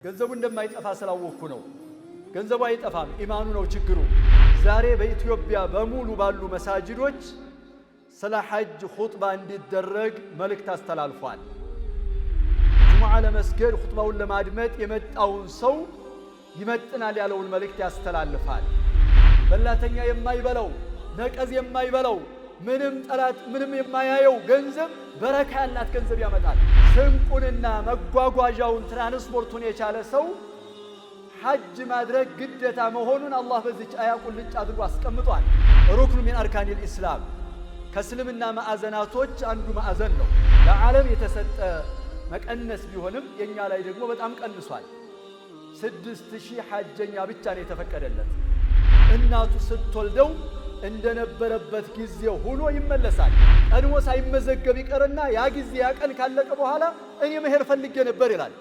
ገንዘቡ እንደማይጠፋ ስላወኩ ነው። ገንዘቡ አይጠፋም፣ ኢማኑ ነው ችግሩ። ዛሬ በኢትዮጵያ በሙሉ ባሉ መሳጅዶች ስለ ሐጅ ኹጥባ እንዲደረግ መልእክት አስተላልፏል። ጁሙዓ ለመስገድ ኹጥባውን ለማድመጥ የመጣውን ሰው ይመጥናል ያለውን መልእክት ያስተላልፋል። በላተኛ የማይበላው ነቀዝ የማይበላው ምንም ጠላት ምንም የማያየው ገንዘብ በረካ ያላት ገንዘብ ያመጣል። ስንቁንና መጓጓዣውን ትራንስፖርቱን የቻለ ሰው ሐጅ ማድረግ ግዴታ መሆኑን አላህ በዚች አያ ቁልጭ አድርጎ አስቀምጧል። ሩክኑ ሚን አርካኒል ኢስላም ከእስልምና ማዕዘናቶች አንዱ ማዕዘን ነው። ለዓለም የተሰጠ መቀነስ ቢሆንም የኛ ላይ ደግሞ በጣም ቀንሷል። 6000 ሐጀኛ ብቻ ነው የተፈቀደለት። እናቱ ስትወልደው እንደነበረበት ጊዜው ሆኖ ይመለሳል። ቀድሞ ሳይመዘገብ ይቀርና ያ ጊዜ ያ ቀን ካለቀ በኋላ እኔ መሄድ ፈልጌ ነበር ይላል፣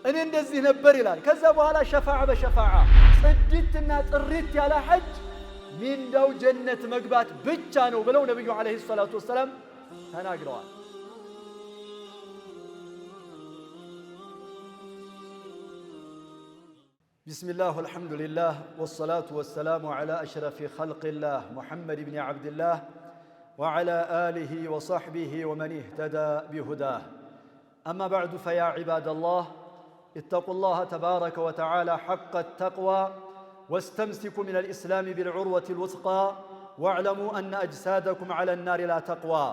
እኔ እንደዚህ ነበር ይላል። ከዛ በኋላ ሸፋዓ በሸፋዓ ጽድትና ጥሪት ያለ ሐጅ ሚንዳው ጀነት መግባት ብቻ ነው ብለው ነብዩ አለይሂ ሰላቱ ወሰላም ተናግረዋል። بسم الله والحمد لله والصلاة والسلام على أشرف خلق الله محمد بن عبد الله وعلى آله وصحبه ومن اهتدى بهداه. أما بعد فيا عباد الله اتقوا الله تبارك وتعالى حق التقوى واستمسكوا من الإسلام بالعروة الوثقى واعلموا أن أجسادكم على النار لا تقوى.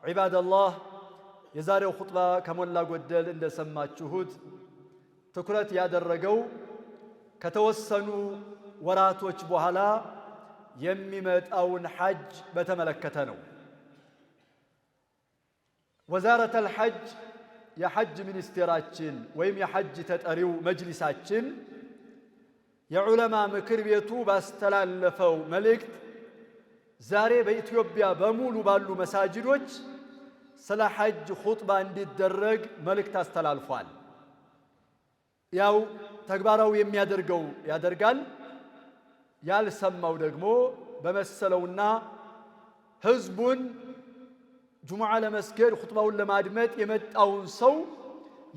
عباد الله يزاري خطبة كمولا قدل إن سمات شهود تكرت يا درقو ከተወሰኑ ወራቶች በኋላ የሚመጣውን ሐጅ በተመለከተ ነው። ወዛረተል ሐጅ የሐጅ ሚኒስቴራችን ወይም የሐጅ ተጠሪው መጅሊሳችን የዑለማ ምክር ቤቱ ባስተላለፈው መልእክት ዛሬ በኢትዮጵያ በሙሉ ባሉ መሳጅዶች ስለ ሐጅ ኹጥባ እንዲደረግ መልእክት አስተላልፏል። ያው ተግባራዊ የሚያደርገው ያደርጋል፣ ያልሰማው ደግሞ በመሰለውና ህዝቡን ጁሙዓ ለመስገድ ኹጥባውን ለማድመጥ የመጣውን ሰው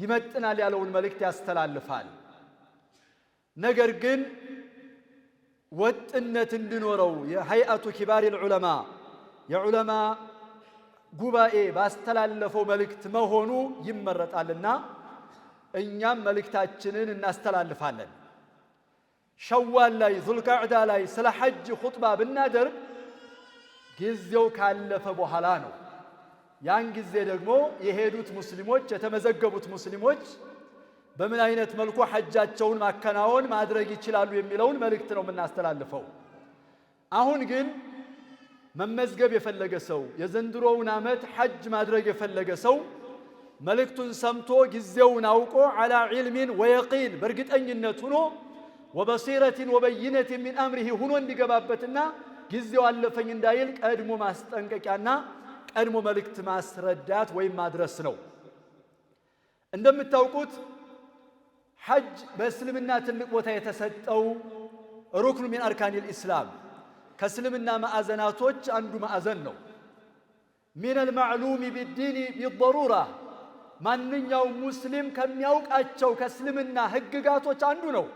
ይመጥናል ያለውን መልእክት ያስተላልፋል። ነገር ግን ወጥነት እንዲኖረው የሀይአቱ ኪባሪል ዑለማ የዑለማ ጉባኤ ባስተላለፈው መልእክት መሆኑ ይመረጣልና እኛም መልእክታችንን እናስተላልፋለን። ሸዋል ላይ ዙልቃዕዳ ላይ ስለ ሐጅ ኹጥባ ብናደርግ ጊዜው ካለፈ በኋላ ነው። ያን ጊዜ ደግሞ የሄዱት ሙስሊሞች የተመዘገቡት ሙስሊሞች በምን አይነት መልኩ ሐጃቸውን ማከናወን ማድረግ ይችላሉ የሚለውን መልእክት ነው የምናስተላልፈው። አሁን ግን መመዝገብ የፈለገ ሰው የዘንድሮውን ዓመት ሐጅ ማድረግ የፈለገ ሰው መልእክቱን ሰምቶ ጊዜውን አውቆ አላ ዒልሚን ወየቂን በእርግጠኝነት ሆኖ ወበሲረትን ወበይነትን ሚን አምሪሂ ሆኖ እንዲገባበትና ጊዜው አለፈኝ እንዳይል ቀድሞ ማስጠንቀቂያና ቀድሞ መልእክት ማስረዳት ወይም ማድረስ ነው። እንደምታውቁት ሐጅ በእስልምና ትልቅ ቦታ የተሰጠው ሩክኑ ሚን አርካኒል ኢስላም ከእስልምና ማዕዘናቶች አንዱ ማዕዘን ነው። ሚነል ማዕሉሚ ቢዲኒ ቢደሩራ ማንኛውም ሙስሊም ከሚያውቃቸው ከእስልምና ህግጋቶች አንዱ ነው።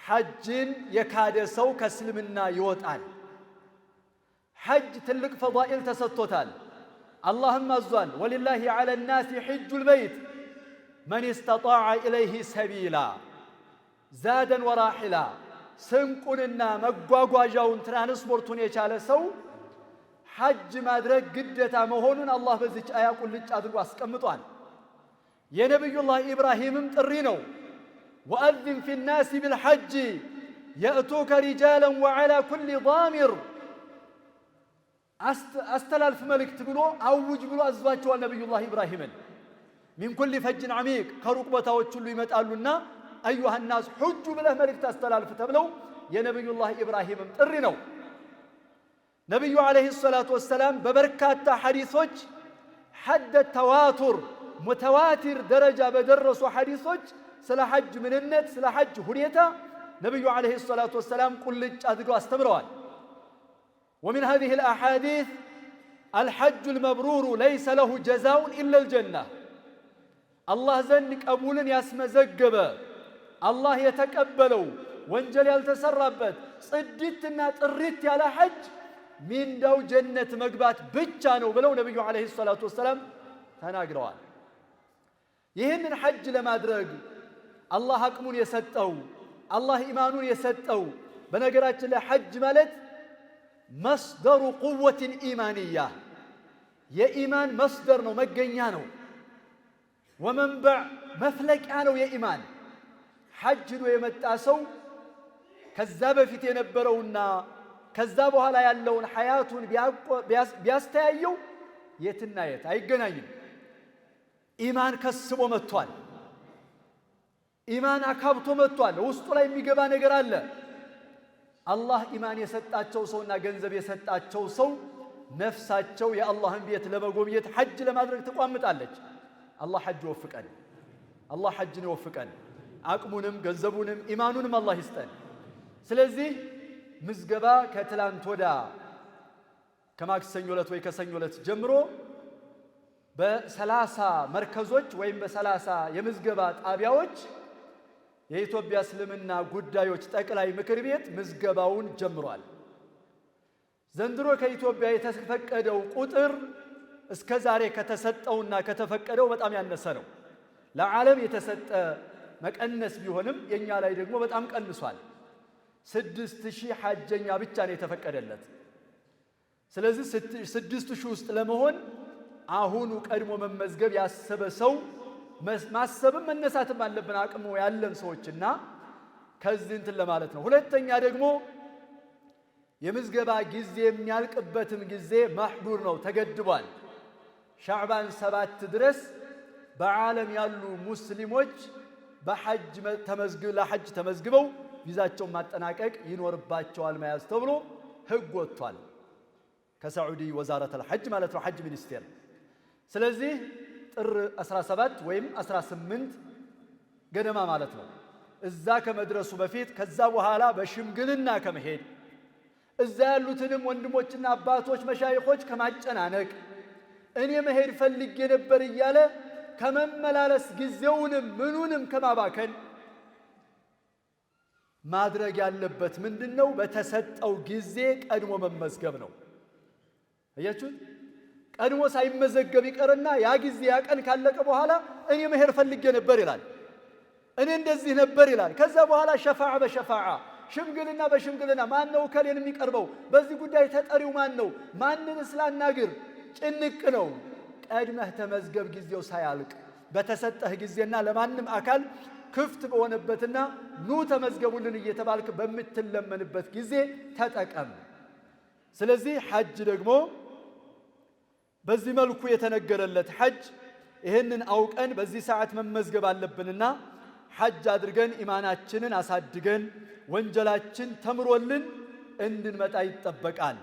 ሐጅን የካደ ሰው ከእስልምና ይወጣል። ሐጅ ትልቅ ፈዳኢል ተሰጥቶታል። አላህም አዟል፣ ወሊላሂ ዐለ ናሲ ሒጁል በይት መን ኢስተጣዐ ኢለይሂ ሰቢላ ዛደን ወራሒላ ስንቁንና መጓጓዣውን ትራንስፖርቱን የቻለ ሰው ሐጅ ማድረግ ግዴታ መሆኑን አላህ በዚች አያ ቁልጭ አድርጎ አስቀምጧል። የነብዩላህ ኢብራሂምም ጥሪ ነው። ወአዚን ፊናሲ ቢልሐጅ የእቱከ ሪጃለን ወዐላ ኩሊ ዳሚር አስተላልፍ መልእክት ብሎ አውጅ ብሎ አዟቸዋል ነብዩላህ ኢብራሂምን። ሚን ኩሊ ፈጅን ዐሚቅ ከሩቅ ቦታዎች ሁሉ ይመጣሉና አዩሃ ናስ ሑጁ ብለህ መልእክት አስተላልፍ ተብለው የነብዩላህ ኢብራሂምም ጥሪ ነው። ነቢዩ ዓለይሂ ሰላቱ ወሰላም በበርካታ ሐዲሶች ሐደ ተዋቱር ሙተዋቲር ደረጃ በደረሱ ሐዲሶች ስለ ሐጅ ምንነት ስለ ሐጅ ሁኔታ ነቢዩ ዓለይሂ ሰላቱ ወሰላም ቁልጭ አድርገው አስተምረዋል። ወሚን ሃዚሂ አልአሓዲስ አልሐጁል መብሩሩ ለይሰ ለሁ ጀዛኡን ኢለል ጀነህ አላህ ዘንድ ቀቡልን ያስመዘገበ አላህ የተቀበለው ወንጀል ያልተሰራበት ጽድትና ጥሪት ያለ ሐጅ ሚንዳው ጀነት መግባት ብቻ ነው ብለው ነብዩ አለይሂ ሰላቱ ወሰለም ተናግረዋል። ይህንን ሐጅ ለማድረግ አላህ አቅሙን የሰጠው አላህ ኢማኑን የሰጠው በነገራችን ላይ ሐጅ ማለት መስደሩ ቁወትን ኢማንያ የኢማን መስደር ነው፣ መገኛ ነው። ወመንበዕ መፍለቂያ ነው የኢማን። ሐጅ ሄዶ የመጣ ሰው ከዛ በፊት የነበረውና ከዛ በኋላ ያለውን ሐያቱን ቢያስተያየው የትና የት አይገናኝም። ኢማን ከስቦ መጥቷል። ኢማን አካብቶ መጥቷል። ውስጡ ላይ የሚገባ ነገር አለ። አላህ ኢማን የሰጣቸው ሰውና ገንዘብ የሰጣቸው ሰው ነፍሳቸው የአላህን ቤት ለመጎብኘት ሐጅ ለማድረግ ተቋምጣለች። አላህ ሐጅ ይወፍቀን። አላህ ሐጅን ይወፍቀን። አቅሙንም ገንዘቡንም ኢማኑንም አላህ ይስጠን። ስለዚህ ምዝገባ ከትላንት ወዳ ከማክሰኞ ዕለት ወይ ከሰኞ ዕለት ጀምሮ በ30 መርከዞች ወይም በ30 የምዝገባ ጣቢያዎች የኢትዮጵያ እስልምና ጉዳዮች ጠቅላይ ምክር ቤት ምዝገባውን ጀምሯል። ዘንድሮ ከኢትዮጵያ የተፈቀደው ቁጥር እስከ ዛሬ ከተሰጠውና ከተፈቀደው በጣም ያነሰ ነው። ለዓለም የተሰጠ መቀነስ ቢሆንም የኛ ላይ ደግሞ በጣም ቀንሷል። 6000 ሐጀኛ ብቻ ነው የተፈቀደለት። ስለዚህ 6000 ውስጥ ለመሆን አሁኑ ቀድሞ መመዝገብ ያሰበ ሰው ማሰብም መነሳትም አለብን፣ አቅሙ ያለን ሰዎችና ከዚህ እንትን ለማለት ነው። ሁለተኛ ደግሞ የምዝገባ ጊዜ የሚያልቅበትም ጊዜ ማህዱር ነው፣ ተገድቧል። ሻዕባን 7 ድረስ በዓለም ያሉ ሙስሊሞች በሐጅ ለሐጅ ተመዝግበው ቪዛቸውን ማጠናቀቅ ይኖርባቸዋል መያዝ ተብሎ ህግ ወጥቷል። ከሳዑዲ ወዛረተል ሐጅ ማለት ነው፣ ሐጅ ሚኒስቴር። ስለዚህ ጥር 17 ወይም 18 ገደማ ማለት ነው እዛ ከመድረሱ በፊት ከዛ በኋላ በሽምግልና ከመሄድ እዛ ያሉትንም ወንድሞችና አባቶች መሻይኾች ከማጨናነቅ እኔ መሄድ ፈልጌ ነበር እያለ ከመመላለስ ጊዜውንም ምኑንም ከማባከን ማድረግ ያለበት ምንድነው? በተሰጠው ጊዜ ቀድሞ መመዝገብ ነው። አያችሁት? ቀድሞ ሳይመዘገብ ይቀርና ያ ጊዜ ያ ቀን ካለቀ በኋላ እኔ መሄድ ፈልጌ ነበር ይላል፣ እኔ እንደዚህ ነበር ይላል። ከዛ በኋላ ሸፋዓ በሸፋዓ ሽምግልና በሽምግልና ማን ነው ከሌን የሚቀርበው? በዚህ ጉዳይ ተጠሪው ማን ነው? ማንን ስላናግር? ጭንቅ ነው። ቀድመህ ተመዝገብ፣ ጊዜው ሳያልቅ በተሰጠህ ጊዜና ለማንም አካል ክፍት በሆነበትና ኑ ተመዝገቡልን እየተባልክ በምትለመንበት ጊዜ ተጠቀም። ስለዚህ ሐጅ ደግሞ በዚህ መልኩ የተነገረለት ሐጅ ይህንን አውቀን በዚህ ሰዓት መመዝገብ አለብንና ሐጅ አድርገን ኢማናችንን አሳድገን ወንጀላችን ተምሮልን እንድንመጣ ይጠበቃል።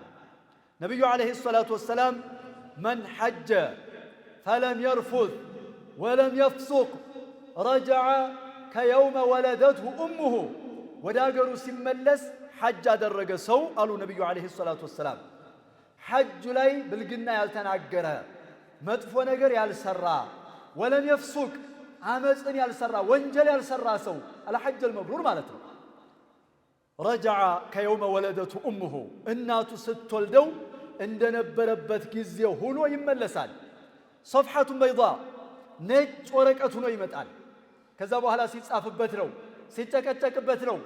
ነቢዩ ዓለይሂ ሰላቱ ወሰላም መን ሐጀ ፈለም የርፉት ወለም የፍሱቅ ረጀዐ ከየውመ ወለደትሁ እሙሁ፣ ወደ አገሩ ሲመለስ ሐጅ አደረገ ሰው አሉ ነቢዩ ዓለይሂ ሰላቱ ወሰላም። ሐጁ ላይ ብልግና ያልተናገረ መጥፎ ነገር ያልሰራ ወለም የፍሱቅ አመፅን ያልሰራ ወንጀል ያልሰራ ሰው አልሐጀል መብሩር ማለት ነው። ረጀዐ ከየውመ ወለደትሁ እሙሁ፣ እናቱ ስትወልደው እንደነበረበት ጊዜ ሆኖ ይመለሳል። ሶፍሐቱን በይዳ ነጭ ወረቀት ሆኖ ይመጣል። ከዛ በኋላ ሲጻፍበት ነው፣ ሲጨቀጨቅበት ነው፣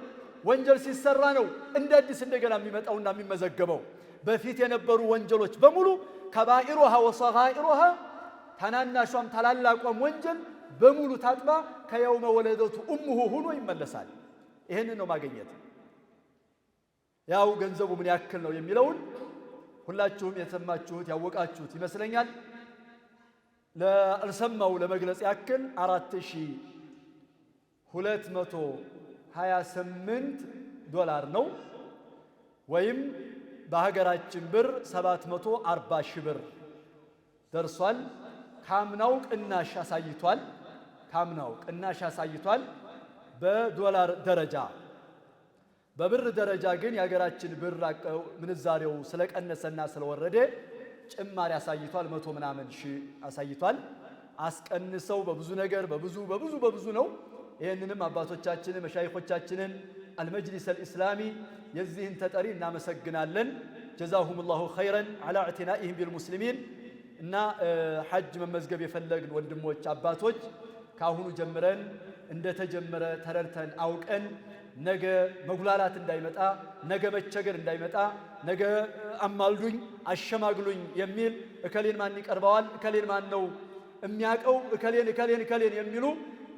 ወንጀል ሲሰራ ነው እንደ አዲስ እንደገና የሚመጣውና የሚመዘገበው። በፊት የነበሩ ወንጀሎች በሙሉ ከባኢሩሃ ወሰጋኢሩሃ ታናናሿም ታላላቋም ወንጀል በሙሉ ታጥባ ከየውመ ወለደቱ እሙሁ ሆኖ ይመለሳል። ይህንን ነው ማግኘት። ያው ገንዘቡ ምን ያክል ነው የሚለውን ሁላችሁም የሰማችሁት ያወቃችሁት ይመስለኛል። ለአልሰማው ለመግለጽ ያክል 4228 ዶላር ነው ወይም በሀገራችን ብር 740 ሺህ ብር ደርሷል። ካምናው ቅናሽ አሳይቷል በዶላር ደረጃ። በብር ደረጃ ግን የሀገራችን ብር ምንዛሬው ስለቀነሰና ስለወረደ ጭማሪ አሳይቷል። 100 ምናምን ሺህ አሳይቷል። አስቀንሰው በብዙ ነገር በብዙ ነው። ይሄንንም አባቶቻችንን መሻይኾቻችንን አልመጅሊስ አልኢስላሚ የዚህን ተጠሪ እናመሰግናለን። ጀዛሁሙላሁ ኸይረን ዐላ ኢዕቲናኢሂም ቢልሙስሊሚን። እና ሐጅ መመዝገብ የፈለግን ወንድሞች አባቶች ካሁኑ ጀምረን እንደተጀመረ ተረድተን አውቀን ነገ መጉላላት እንዳይመጣ፣ ነገ መቸገር እንዳይመጣ፣ ነገ አማልዱኝ አሸማግሉኝ የሚል እከሌን ማን ይቀርበዋል፣ እከሌን ማን ነው የሚያቀው፣ እከሌን የሚሉ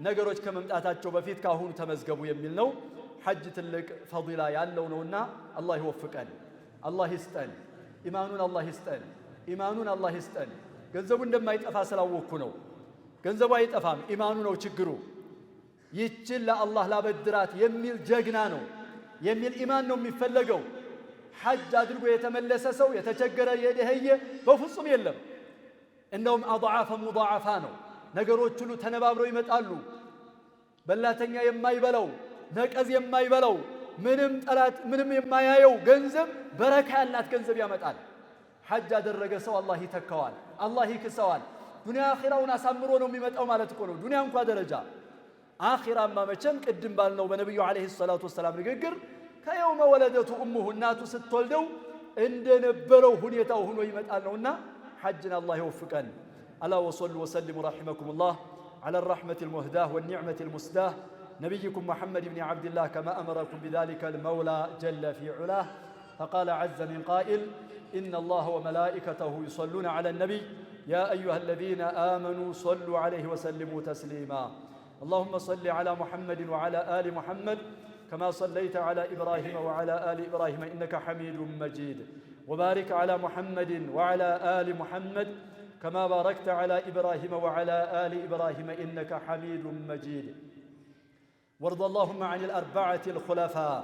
ነገሮች ከመምጣታቸው በፊት ካሁኑ ተመዝገቡ የሚል ነው። ሐጅ ትልቅ ፈዲላ ያለው ነውና አላህ ይወፍቀን፣ አላህ ይስጠን፣ ኢማኑን አላህ ይስጠን። ገንዘቡ እንደማይጠፋ ስላወቅኩ ነው። ገንዘቡ አይጠፋም፣ ኢማኑ ነው ችግሩ። ይችን ለአላህ ላበድራት የሚል ጀግና ነው የሚል ኢማን ነው የሚፈለገው። ሐጅ አድርጎ የተመለሰ ሰው የተቸገረ የደህየ በፍጹም የለም። እንደውም አضዓፈ ሙضዓፋ ነው። ነገሮች ሁሉ ተነባብረው ይመጣሉ። በላተኛ የማይበላው ነቀዝ የማይበላው ምንም ጠላት ምንም የማያየው ገንዘብ በረካ ያላት ገንዘብ ያመጣል። ሐጅ ያደረገ ሰው አላህ ይተካዋል፣ አላህ ይክሰዋል። ዱንያ አኺራውን አሳምሮ ነው የሚመጣው ማለት እኮ ነው። ዱንያ እንኳ ደረጃ አኺራማ መቼም ቅድም ባልነው በነብዩ አለይሂ ሰላቱ ወሰላም ንግግር ከየውመ ወለደቱ ኡሙሁ እናቱ ስትወልደው እንደነበረው ሁኔታው ሆኖ ይመጣል ነውና ሐጅን አላህ ይወፍቀን። አላ ወሰሉ ወሰሊሙ ረሒመኩሙላህ ዐላ الرحمة المهداة والنعمة المسداة نبيكم محمد بن عبد الله كما أمركم بذلك المولى جل في علاه فقال عز من قائل إن الله وملائكته يصلون على النبي يا أيها الذين آمنوا صلوا عليه وسلموا تسليما اللهم صل على محمد وعلى آل محمد كما صليت على إبراهيم وعلى آل إبراهيم إنك حميد مجيد وبارك على محمد وعلى آل محمد كما باركت على إبراهيم وعلى آل إبراهيم إنك حميد مجيد وارض اللهم عن الأربعة الخلفاء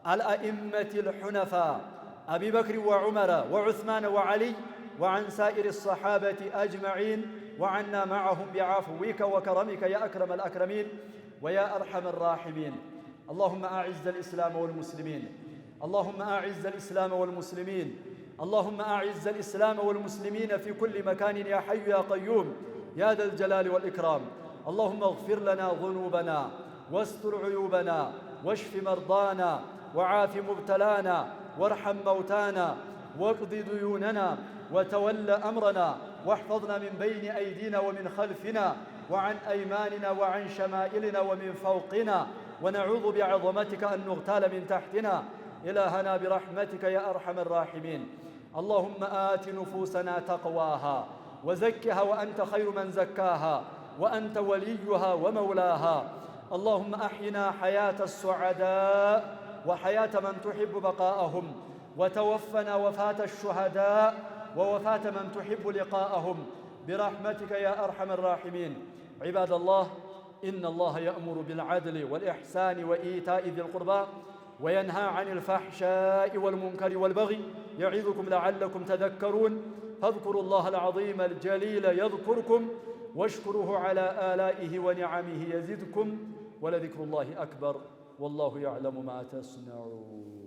الأئمة الحنفاء أبي بكر وعمر وعثمان وعلي وعن سائر الصحابة أجمعين وعنا معهم بعفوك وكرمك يا أكرم الأكرمين ويا أرحم الراحمين اللهم أعز الإسلام والمسلمين اللهم أعز الإسلام والمسلمين اللهم أعز الإسلام والمسلمين في كل مكان يا حي يا قيوم يا ذا الجلال والإكرام اللهم اغفر لنا ذنوبنا واستر عيوبنا واشف مرضانا وعاف مبتلانا وارحم موتانا واقض ديوننا وتول أمرنا واحفظنا من بين أيدينا ومن خلفنا وعن أيماننا وعن شمائلنا ومن فوقنا ونعوذ بعظمتك أن نغتال من تحتنا إلهنا برحمتك يا أرحم الراحمين اللهم آت نفوسنا تقواها وزكها وأنت خير من زكاها وأنت وليها ومولاها اللهم أحينا حياة السعداء وحياة من تحب بقاءهم وتوفنا وفاة الشهداء ووفاة من تحب لقاءهم برحمتك يا أرحم الراحمين عباد الله إن الله يأمر بالعدل والإحسان وإيتاء ذي القربى وينهى عن الفحشاء والمنكر والبغي يعظكم لعلكم تذكرون فاذكروا الله العظيم الجليل يذكركم واشكروه على آلائه ونعمه يزدكم ولذكر الله أكبر والله يعلم ما تصنعون